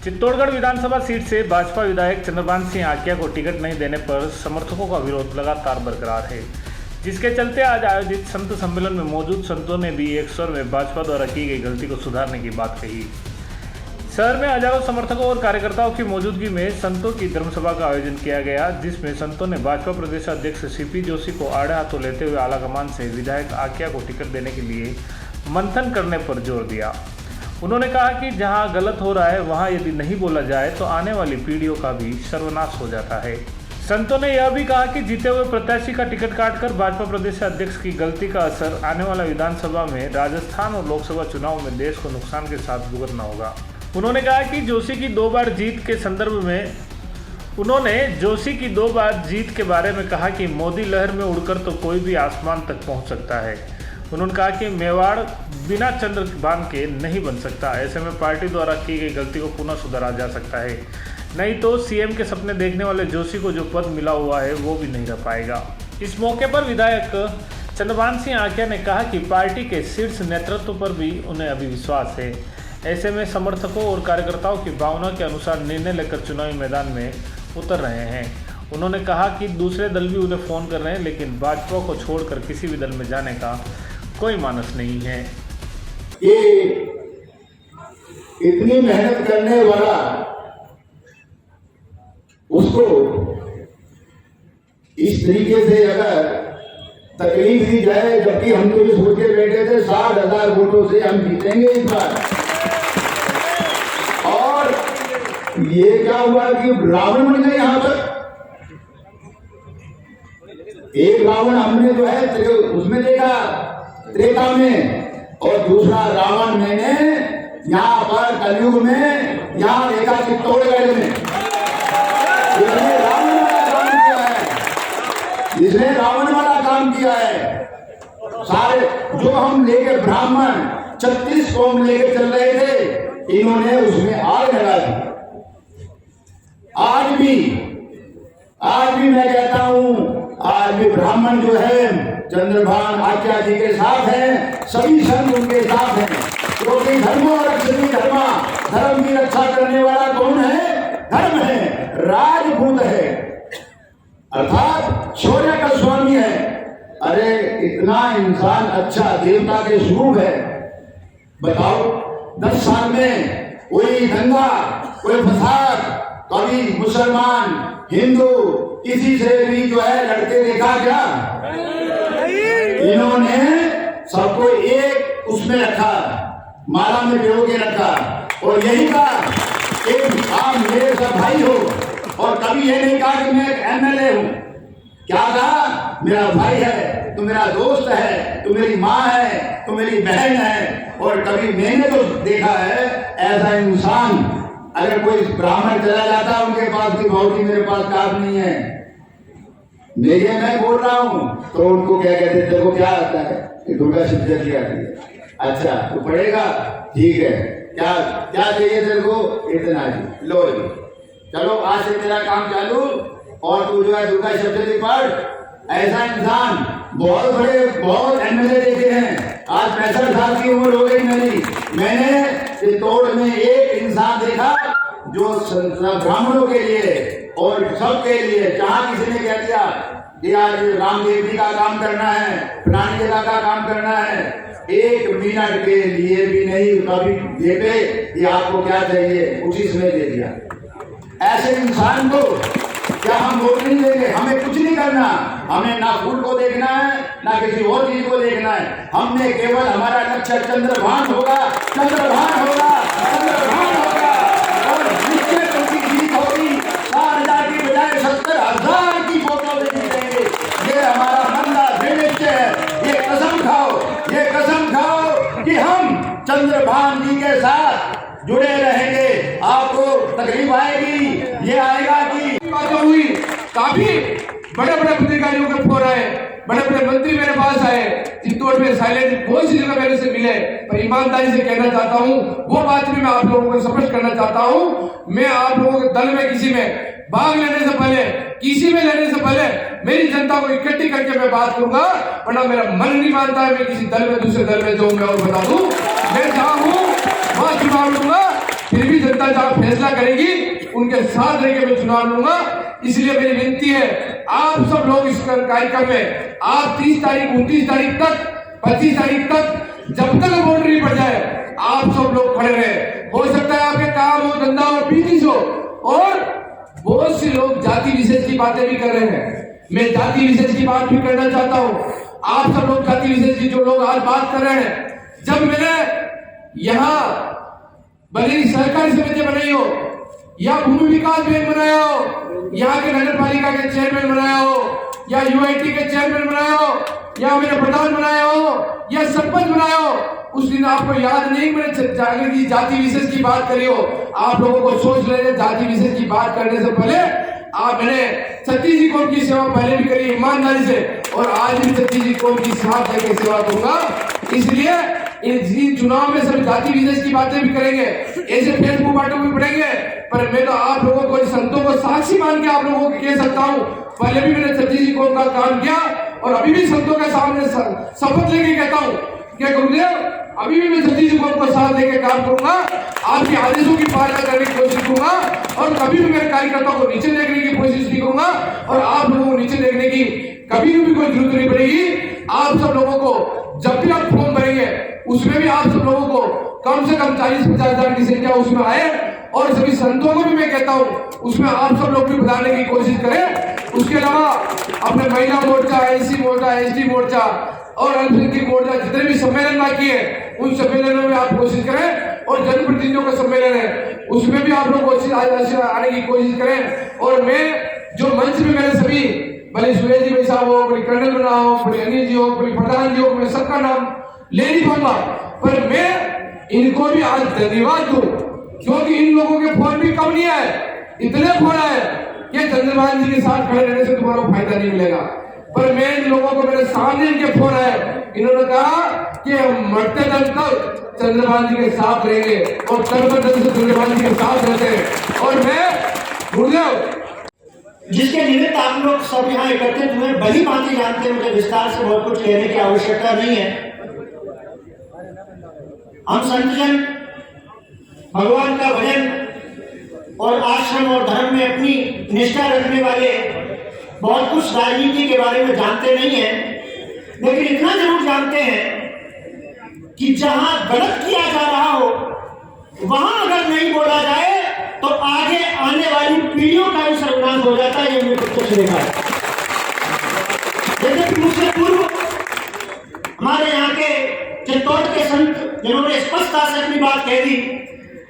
चित्तौड़गढ़ विधानसभा seat से भाजपा विधायक चंद्रभान सिंह आकिया को टिकट नहीं देने पर समर्थकों का विरोध लगातार बरकरार है, जिसके चलते आज आयोजित संत सम्मेलन में मौजूद संतों ने भी एक स्वर में भाजपा द्वारा की गई गलती को सुधारने की बात कही। शहर में हजारों समर्थकों और कार्यकर्ताओं की मौजूदगी में संतों की धर्मसभा का आयोजन किया गया, जिसमें संतों ने भाजपा प्रदेश अध्यक्ष सीपी जोशी को आड़े हाथों लेते हुए आलाकमान से विधायक आकिया को टिकट देने के लिए मंथन करने पर जोर दिया। उन्होंने कहा कि जहां गलत हो रहा है वहां यदि नहीं बोला जाए तो आने वाली पीढ़ियों का भी सर्वनाश हो जाता है। संतों ने यह भी कहा कि जीते हुए प्रत्याशी का टिकट काटकर भाजपा प्रदेश अध्यक्ष की गलती का असर आने वाला विधानसभा में, राजस्थान और लोकसभा चुनाव में देश को नुकसान के साथ भुगतना होगा। उन्होंने कहा कि जोशी की 2 बार जीत के संदर्भ में जोशी की 2 बार जीत के बारे में कहा कि मोदी लहर में उड़कर तो कोई भी आसमान तक पहुंच सकता है। उन्होंने कहा कि मेवाड़ बिना चंद्रभान के नहीं बन सकता, ऐसे में पार्टी द्वारा की गई गलती को पुनः सुधारा जा सकता है, नहीं तो सीएम के सपने देखने वाले जोशी को जो पद मिला हुआ है वो भी नहीं रह पाएगा। इस मौके पर विधायक चंद्रभान सिंह आकिया ने कहा कि पार्टी के शीर्ष नेतृत्व पर भी उन्हें अभी विश्वास है, ऐसे में समर्थकों और कार्यकर्ताओं की भावना के अनुसार निर्णय लेकर चुनावी मैदान में उतर रहे हैं। उन्होंने कहा कि दूसरे दल भी उन्हें फ़ोन कर रहे हैं, लेकिन भाजपा को छोड़कर किसी भी दल में जाने का कोई मानस नहीं है। ये इतनी मेहनत करने वाला उसको इस तरीके से अगर तकलीफ दी जाए, जबकि हम तो ये सोच के बैठे थे 60,000 वोटों से हम जीतेंगे इस बार, और ये क्या हुआ कि रावण बन गए। यहां पर एक रावण हमने जो है उसमें देखा त्रेता में, और दूसरा रावण मैंने यहाँ पर कलयुग में यहाँ देखा चित्तौड़गढ़ में। इसने रावण वाला काम किया है, इसने रावण वाला काम किया है। सारे जो हम लेके ब्राह्मण 36 कौम लेके चल रहे थे, इन्होंने उसमें आग लगा दी। आज भी मैं कहता हूं, आज भी ब्राह्मण जो है चंद्रभान आकिया जी के साथ हैं, सभी संत उनके साथ हैं, क्योंकि धर्मो रक्षति धर्मा, धर्म की रक्षा करने वाला कौन है? धर्म है, राजपूत है, अर्थात शौर्य का स्वामी है। अरे इतना इंसान अच्छा देवता के स्वरूप है, बताओ 10 साल में कोई दंगा, कोई फसाद, कभी मुसलमान हिंदू किसी से भी जो है लड़के देखा क्या? इन्होंने सबको एक उसमें रखा, माला में भिगो के रखा, और यही कहा एक आप मेरे सब भाई हो, और कभी ये नहीं कहा कि मैं एक एमएलए हूं। क्या कहा? मेरा भाई है, तू मेरा दोस्त है, तू मेरी माँ है, तू मेरी बहन है। और कभी मैंने तो देखा है ऐसा इंसान, अगर कोई ब्राह्मण चला जाता उनके पास की भाव की मेरे पास काम नहीं है, मैं बोल रहा हूं, तो उनको क्या कहते हैं? तेरे को क्या आता है? दुर्गा सप्तशती आती है। अच्छा तो पढ़ेगा, ठीक है, क्या क्या चाहिए तेरे को? इतना ही लो जी, चलो आज से तेरा काम चालू, और तू जो है दुर्गा सप्तशती पढ़। ऐसा इंसान बहुत बड़े बहुत एमएलए देखे हैं। आज 65 साल की उम्र हो गई मेरी, मैंने चित्तौड़ में एक इंसान देखा जो ब्राह्मणों के लिए और सबके लिए, जहां किसी ने कह दिया कि आज रामदेव जी का काम करना है, फलानी जगह का काम करना है, 1 मिनट के लिए भी नहीं कभी देते कि आपको क्या चाहिए, उसी समय दे दिया। ऐसे इंसान को क्या हम वोट नहीं देंगे? हमें कुछ नहीं करना, हमें ना फूल को देखना है, ना किसी और चीज को देखना है। हमने केवल हमारा लक्ष्य चंद्रभान होगा, चंद्रभान होगा, चंद्रभान होगा, और निश्चित उनकी जीत होगी। 4,000 की बजाय 70,000 की वोटों से जीतेंगे। ये हमारा मंदा दृढ़ निश्चय है। ये कसम खाओ कि हम चंद्रभान जी के साथ जुड़े रहेंगे। आपको तकलीफ आएगी, ये आएगा कि बातें हुई, काफी बड़े बड़े अधिकारियों के फोन आए, बड़े बड़े मंत्री मेरे पास आए, चित्तौड़ में साइलेंट बहुत सी जगह मेरे से मिले, पर ईमानदारी से कहना चाहता हूँ, वो बात भी मैं आप लोगों को स्पष्ट करना चाहता हूँ। मैं आप लोगों के दल में किसी में भाग लेने से पहले, किसी में लेने से पहले मेरी जनता को इकट्ठी करके मैं बात करूंगा, वरना मेरा मन नहीं मानता है मैं किसी दल में दूसरे दल में जाऊं। मैं और बता दूं, मैं जहां हूं वहां चुनाव लड़ूंगा, फिर भी जनता जहां फैसला करेगी उनके साथ रह के मैं चुनाव लूंगा। इसलिए मेरी विनती है, आप सब लोग इस कार्यक्रम में आप 30 तारीख 29 तारीख तक 25 तारीख तक जब तक बाउंड्री पड़ जाए आप सब लोग खड़े रहे। हो सकता है आपके काम हो, धंधा हो, बिजनेस हो, और बहुत से लोग जाति विशेष की बातें भी कर रहे हैं। मैं जाति विशेष की बात भी करना चाहता हूँ। आप सब लोग जाति विशेष की जो लोग आज बात कर रहे हैं, जब मैंने यहाँ भले ही सहकारी समिति बनाई हो या भूमि विकास बैंक बनाया हो, यहाँ के नगर पालिका के चेयरमैन बनाया हो, या यूआईटी के चेयरमैन बनाया हो, या मैंने प्रधान बनाया हो, या सरपंच बनाया हो, उस दिन आपको याद नहीं मैंने जाति विशेष की बात करी हो। आप लोगों को सोच लेना, जाति विशेष की बात करने से पहले मैंने सतीश जी कौम की सेवा पहले भी करी ईमानदारी से, और आज भी सतीश जी कौम की साथ देकर सेवा दूंगा। इसलिए इन चुनाव में सब जाति विशेष की बातें भी करेंगे, ऐसे फेसबुक बातों भी पढ़ेंगे, पर मैं तो आप लोगों को, संतों को साक्षी मान के आप लोगों को कह सकता हूँ, पहले भी मैंने सतीश जी कौम का काम किया और अभी भी संतों के सामने शपथ लेके कहता हूँ कि गुरुदेव अभी भी मैं सतीश जी को साथ लेके काम करूंगा, आपके आदेशों की पालना करने की कोशिश करूंगा, और कभी भी मेरे कार्यकर्ताओं को नीचे देखने की कोशिश नहीं करूंगा, और आप लोगों को नीचे देखने की कभी भी कोई जरूरत नहीं पड़ेगी। आप सब लोगों को जब भी आप फॉर्म भरेंगे उसमें भी आप सब लोगों को कम से कम 40-50 हजार की संख्या उसमें आए, और सभी संतों को भी मैं कहता हूँ उसमें आप सब लोग भी बताने की कोशिश करें। उसके अलावा अपने महिला मोर्चा, एससी मोर्चा, एसटी मोर्चा और अल्पसंख्यक मोर्चा जितने भी सम्मेलन बाकी है उन सम्मेलनों में आप कोशिश करें, और जनप्रतिनिधियों का सम्मेलन है उसमें भी आप लोग आने की कोशिश करें। और मैं जो मंच में मेरे सभी, भले सुरेश जी भाई साहब हो, भले कर्नल बना हो, भले अनिल जी हो, भले प्रधान जी हो, मैं सबका नाम ले नहीं पाऊंगा, पर मैं इनको भी आज धन्यवाद दूं, क्योंकि इन लोगों के फोन भी कम नहीं है, इतने फोन आए कि चंद्रभान जी के साथ खड़े रहने से तुम्हारा फायदा नहीं मिलेगा। पर मैं इन लोगों को, मेरे सामने इनके फोन आए, इन्होंने कहा कि हम मरते दम तक चंद्रभान जी के साथ रहेंगे, और कर्मठ से चंद्रभान जी के साथ रहते हैं। और मैं गुरुदेव जिसके निमित्त आप लोग सब यहाँ एकत्रित हुए, बड़ी बातें जानते हैं, मुझे विस्तार से बहुत कुछ कहने की आवश्यकता नहीं है। हम संतजन भगवान का भजन और आश्रम और धर्म में अपनी निष्ठा रखने वाले बहुत कुछ राजनीति के बारे में जानते नहीं हैं, लेकिन इतना जरूर जानते हैं कि जहां गलत किया जा रहा हो वहां अगर नहीं बोला जाए तो आगे आने वाली पीढ़ियों का भी सर्वनाश हो जाता है। ये हमने प्रत्यक्ष देखा है। जैसे कि मुझसे पूर्व हमारे यहाँ के चित्तौड़ के संत जिन्होंने स्पष्टता से अपनी बात कह दी,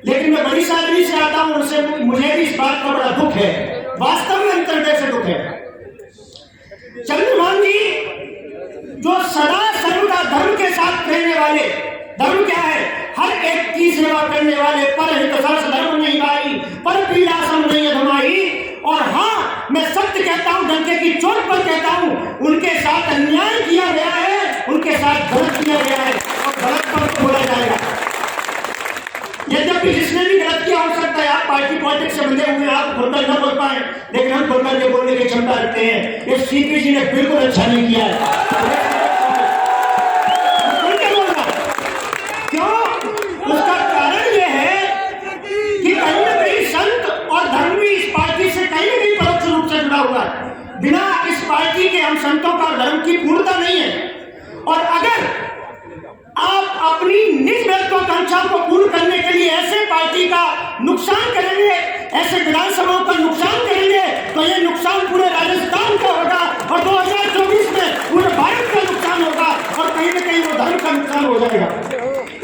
लेकिन मैं बड़ी सादगी से आता हूं, उनसे मुझे भी इस बात का बड़ा दुख है, वास्तव में अंतर्हृदय से दुख है। चंद्रभान जी जो सदा सर्वदा धर्म के साथ रहने वाले, धर्म क्या है? हर एक की सेवा करने वाले, पर हित सरस धर्म नहीं भाई, पर पीड़ा सम नहीं अधमाई। और हाँ, मैं सत्य कहता हूं, डंके की चोट पर कहता हूं, उनके साथ अन्याय किया गया है, उनके साथ गलत किया गया है, और गलत पर तो बोला जाएगा। यद्यपि जिसने भी गलत किया हो सकता है, आप पार्टी पॉलिटिक्स से बंधे हुए, आप खुलकर न बोल पाए, लेकिन हम खुलकर के बोलने की क्षमता रखते हैं। ये सीपी जी ने बिल्कुल अच्छा नहीं किया है। क्यों? उसका कारण यह है कि कहीं न कहीं संत और धर्म भी इस पार्टी से कहीं न कहीं परोक्ष रूप से जुड़ा हुआ है। बिना इस पार्टी के हम संतों का धर्म की पूर्णता नहीं है। और अगर आप अपनी निज महत्वाकांक्षा को पूर्ण करने के लिए ऐसे पार्टी का नुकसान करेंगे, ऐसे विधानसभाओं का नुकसान करेंगे, तो ये नुकसान पूरे राजस्थान का होगा, और 2024 में पूरे भारत का नुकसान होगा, और कहीं न कहीं वो धर्म का नुकसान हो जाएगा।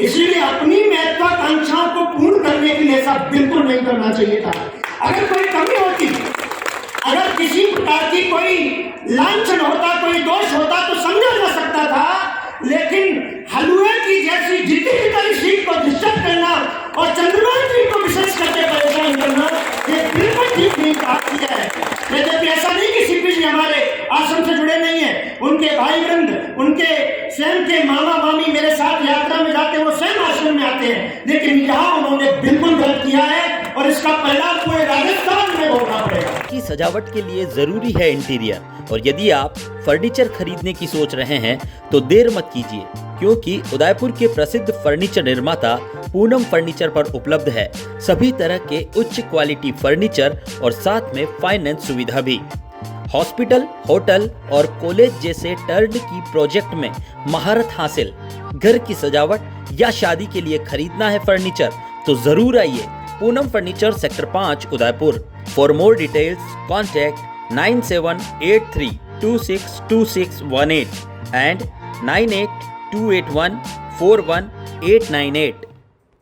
इसलिए अपनी महत्वाकांक्षाओं को पूर्ण करने के लिए ऐसा बिल्कुल नहीं करना चाहिए था। अगर कोई कमी होती, अगर किसी प्रकार की कोई लांछन होता, कोई दोष होता, तो समझा जा सकता था, लेकिन हलुए की जैसी जितनी सीट को डिस्टर्ब करना और चंद्रभान जी को विशेष करके परेशान करना, ये बिल्कुल ठीक नहीं किया है। यद्यपि ऐसा नहीं कि सीपी जी हमारे आश्रम से जुड़े नहीं है, उनके भाई वृंद, उनके स्वयं के मामा मामी मेरे साथ यात्रा में जाते हैं, वो स्वयं आश्रम में आते हैं, लेकिन यहाँ उन्होंने बिल्कुल गलत किया है, और इसका परिणाम पूरे राजस्थान में भोगना पड़ेगा। की सजावट के लिए जरूरी है इंटीरियर, और यदि आप फर्नीचर खरीदने की सोच रहे हैं तो देर मत कीजिए, क्योंकि उदयपुर के प्रसिद्ध फर्नीचर निर्माता पूनम फर्नीचर पर उपलब्ध है सभी तरह के उच्च क्वालिटी फर्नीचर और साथ में फाइनेंस सुविधा भी। हॉस्पिटल, होटल और कॉलेज जैसे टर्नकी प्रोजेक्ट में महारत हासिल। घर की सजावट या शादी के लिए खरीदना है फर्नीचर तो जरूर आइए Poonam furniture sector 5 Udaipur. For more details contact 9783262618 and 9828141898।